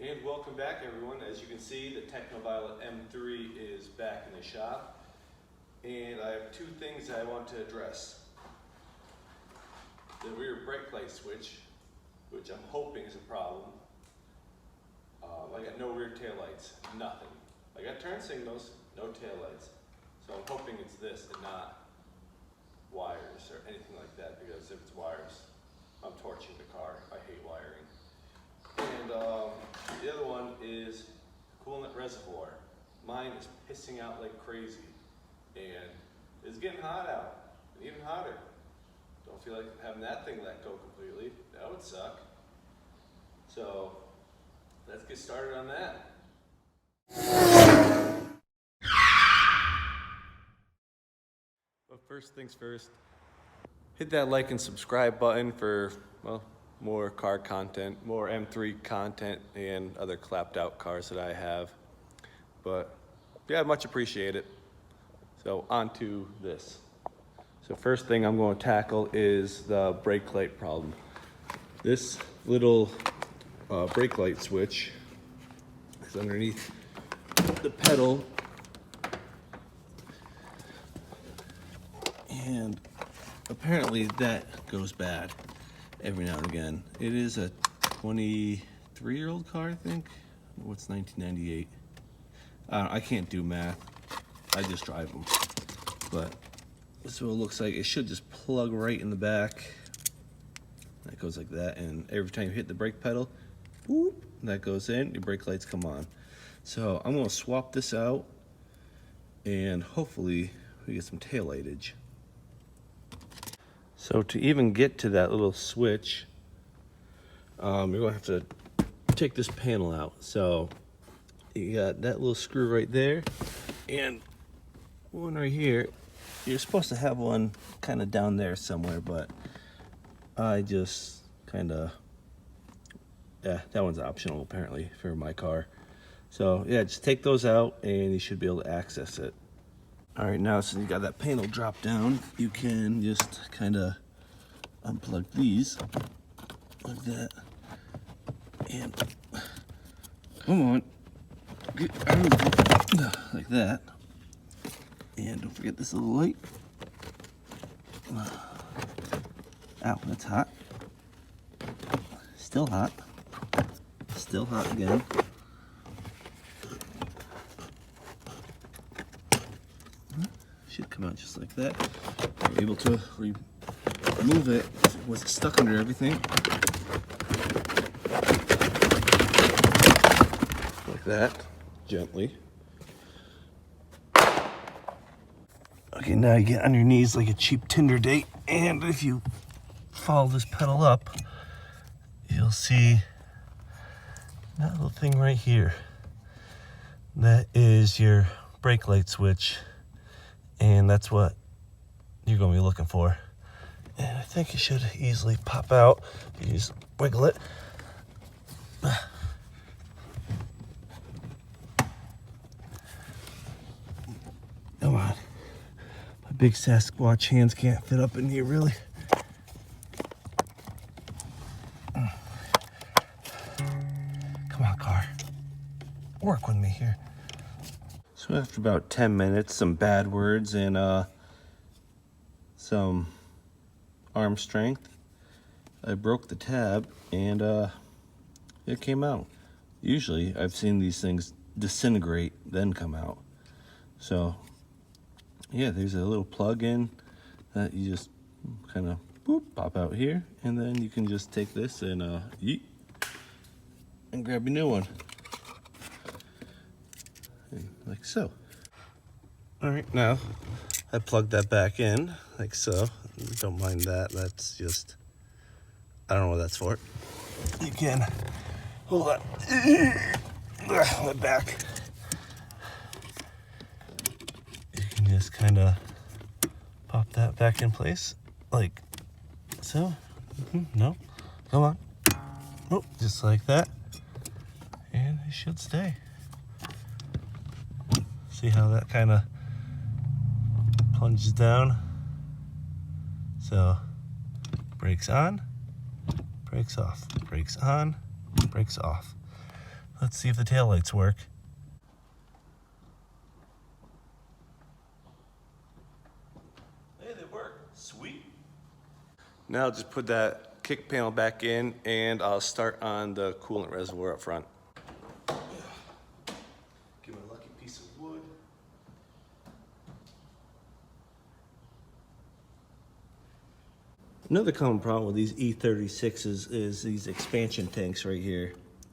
And welcome back, everyone. As you can see, the Technoviolet M3 is back in the shop, and I have two things I want to address. The rear brake light switch, which I'm hoping is a problem. I got no rear tail lights, nothing. I got turn signals, no tail lights. So I'm hoping it's this and not wires or anything like that, because if it's wires, I'm torching the car. I hate wiring. And the other one is coolant reservoir. Mine is pissing out like crazy, and it's getting hot out, and even hotter. Don't feel like having that thing let go completely. That would suck. So let's get started on that. But first things first, hit that like and subscribe button for, well, more car content, more M3 content, and other clapped out cars that I have. But yeah, much appreciate it. So on to this. So first thing I'm going to tackle is the brake light problem. This little brake light switch is underneath the pedal, and apparently that goes bad every now and again. It is a 23-year-old car, I think. What's 1998? I can't do math. I just drive them. But this is what it looks like. It should just plug right in the back. That goes like that, and every time you hit the brake pedal, whoop, that goes in, your brake lights come on. So I'm gonna swap this out, and hopefully we get some tail lightage. So to even get to that little switch, you're gonna have to take this panel out. So you got that little screw right there, and one right here. You're supposed to have one kind of down there somewhere, but I just kind of, that one's optional apparently for my car. So yeah, just take those out and you should be able to access it. All right, now since you got that panel drop down, you can just kind of unplug these like that, and come on, get out, like that. And don't forget this little light. Ow, that's hot. Still hot. Still hot again. Should come out just like that. We're able to remove it if it was stuck under everything. Like that, gently. Okay, now you get on your knees like a cheap Tinder date, and if you follow this pedal up, you'll see that little thing right here. That is your brake light switch, and that's what you're going to be looking for. And I think it should easily pop out. You just wiggle it. Come on. My big Sasquatch hands can't fit up in here, really. Come on, car. Work with me here. So after about 10 minutes, some bad words and some arm strength, I broke the tab and it came out. Usually I've seen these things disintegrate then come out. So yeah, there's a little plug in that you just kind of pop out here, and then you can just take this and yeet and grab a new one, and like so. All right, now I plugged that back in like so. Don't mind that. That's just, I don't know what that's for. You can hold on. My back. Just kind of pop that back in place like so. No, come on. Oh, just like that, and it should stay. See how that kind of plunges down? So brakes on, brakes off, brakes on, brakes off. Let's see if the taillights work. Hey, they work. Sweet. Now I'll just put that kick panel back in and I'll start on the coolant reservoir up front. Give it a lucky piece of wood. Another common problem with these E36s is these expansion tanks right here,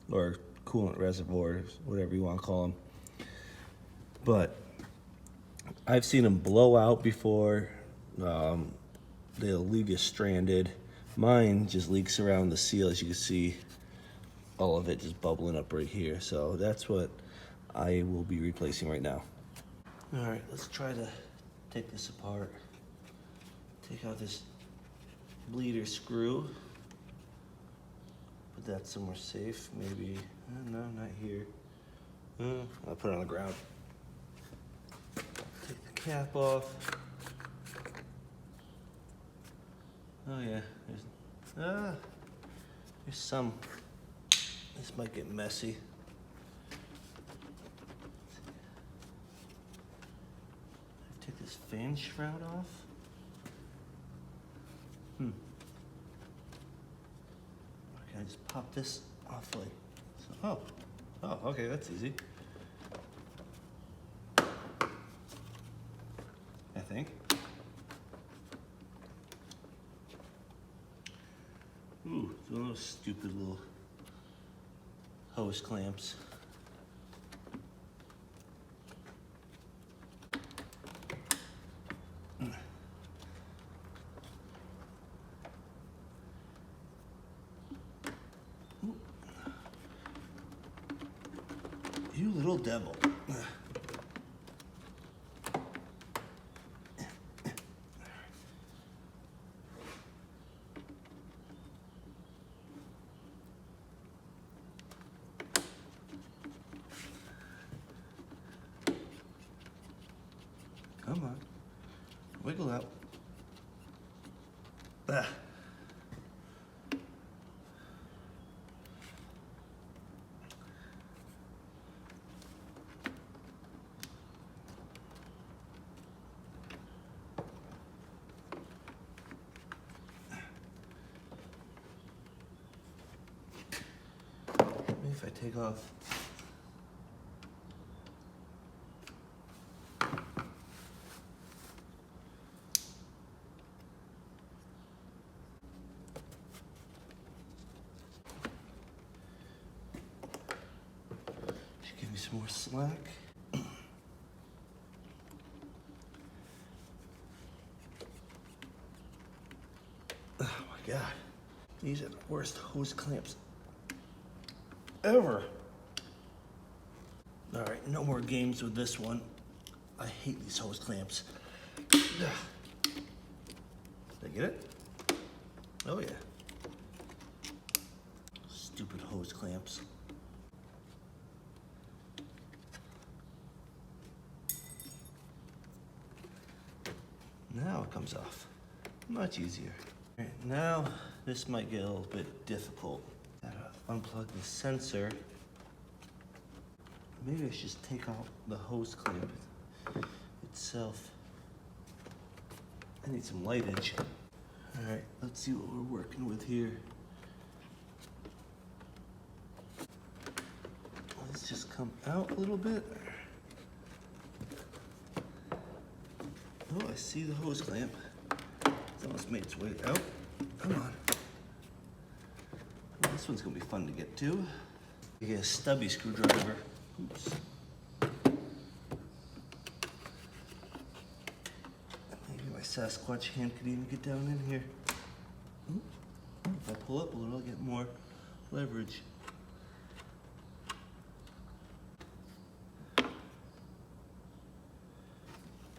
or coolant reservoirs, whatever you want to call them. But I've seen them blow out before. They'll leave you stranded. Mine just leaks around the seal, as you can see, all of it just bubbling up right here. So that's what I will be replacing right now. All right, let's try to take this apart. Take out this bleeder screw. Put that somewhere safe, maybe. No, not here. I'll put it on the ground. Take the cap off. Oh yeah, there's some. This might get messy. Take this fan shroud off. Okay, I just pop this off like so. Oh, okay, that's easy. I think. Ooh, it's one of those stupid little hose clamps. You little devil. Come on. Wiggle out. Ah. Maybe if I take off. Give me some more slack. Oh my God. These are the worst hose clamps ever. All right, no more games with this one. I hate these hose clamps. Did I get it? Oh yeah. Stupid hose clamps. Now it comes off. Much easier. All right, now this might get a little bit difficult. Gotta unplug the sensor. Maybe I should just take out the hose clamp itself. I need some lightage. All right, let's see what we're working with here. Let's just come out a little bit. Oh, I see the hose clamp. It's almost made its way out. Come on. Well, this one's gonna be fun to get to. You get a stubby screwdriver. Oops. Maybe my Sasquatch hand could even get down in here. If I pull up a little, I'll get more leverage.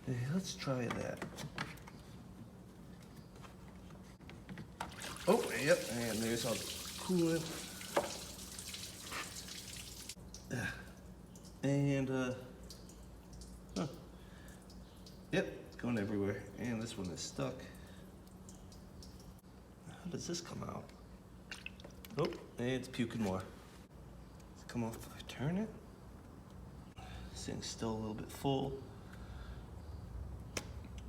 Hey, let's try that. Oh, yep, and there's all the coolant. And, yep, it's going everywhere. And this one is stuck. How does this come out? Oh, and it's puking more. It's come off turn it. This thing's still a little bit full.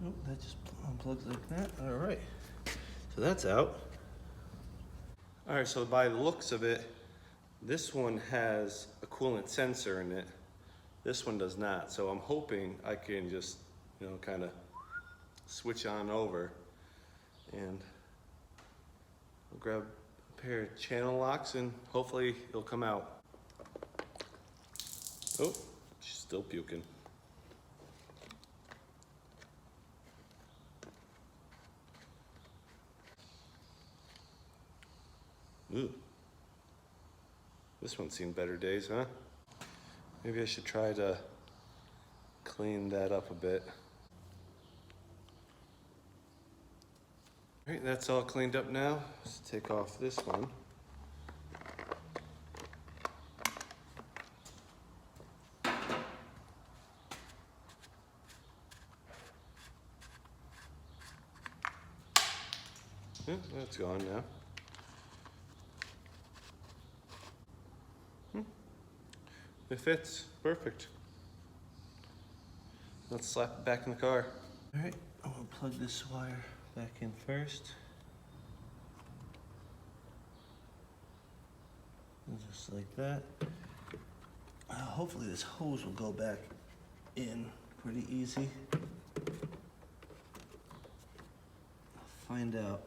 Oh, that just unplugs like that. All right, so that's out. All right, so by the looks of it, this one has a coolant sensor in it. This one does not. So I'm hoping I can just, kind of switch on over, and I'll grab a pair of channel locks and hopefully it'll come out. Oh, she's still puking. Ooh. This one's seen better days, huh? Maybe I should try to clean that up a bit. All right, that's all cleaned up now. Let's take off this one. Yeah, that's gone now. It fits, perfect. Let's slap it back in the car. All right, I'm gonna plug this wire back in first. Just like that. Hopefully this hose will go back in pretty easy. I'll find out.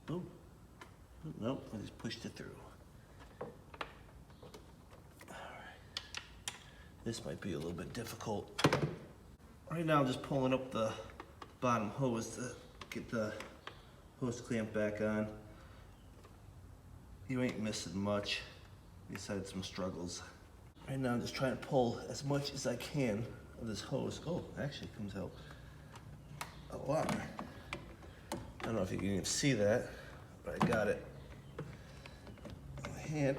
Oh, nope, I just pushed it through. This might be a little bit difficult. Right now I'm just pulling up the bottom hose to get the hose clamp back on. You ain't missing much besides some struggles. Right now I'm just trying to pull as much as I can of this hose. Oh, actually it comes out a lot. I don't know if you can even see that, but I got it in my hand.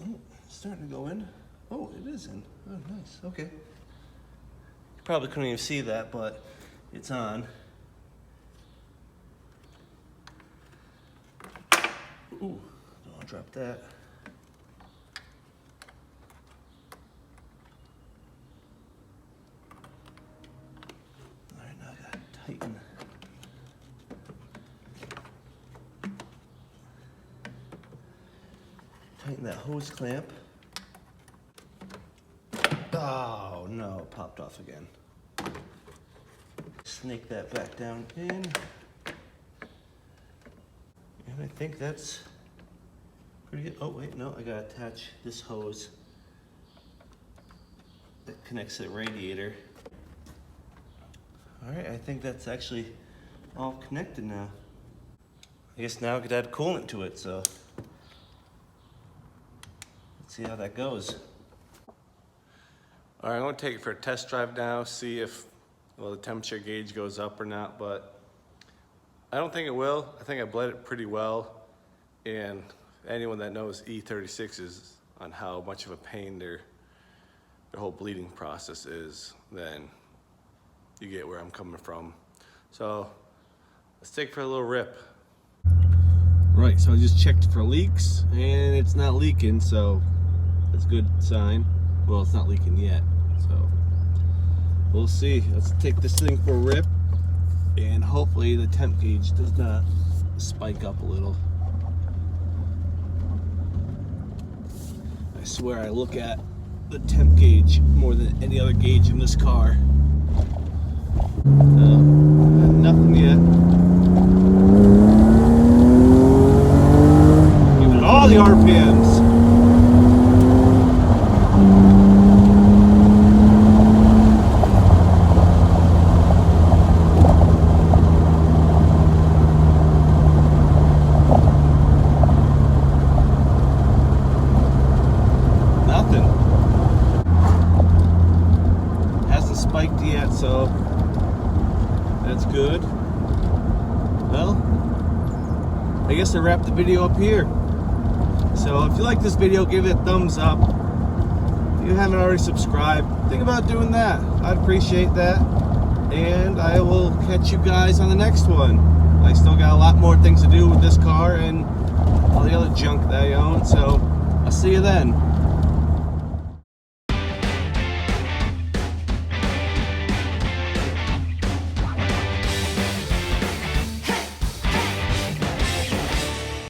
Oh, it's starting to go in. Oh, it is in. Oh, nice. Okay. You probably couldn't even see that, but it's on. Ooh, don't want to drop that. All right, now I gotta tighten. Tighten that hose clamp. Oh no, it popped off again. Snake that back down in. And I think that's pretty good. Oh wait, no, I gotta attach this hose that connects to the radiator. All right, I think that's actually all connected now. I guess now I could add coolant to it, so let's see how that goes. All right, I'm gonna take it for a test drive now, see if, the temperature gauge goes up or not, but I don't think it will. I think I bled it pretty well, and anyone that knows E36s on how much of a pain their whole bleeding process is, then you get where I'm coming from. So let's take it for a little rip. Right, so I just checked for leaks, and it's not leaking, so that's a good sign. Well, it's not leaking yet, so we'll see. Let's take this thing for a rip, and hopefully the temp gauge does not spike up a little. I swear I look at the temp gauge more than any other gauge in this car. Nothing yet. Give it all the RPMs. Yet, so that's good. Well, I guess I wrap the video up here. So if you like this video, give it a thumbs up. If you haven't already subscribed, think about doing that. I'd appreciate that, and I will catch you guys on the next one. I still got a lot more things to do with this car, and all the other junk that I own. So I'll see you then.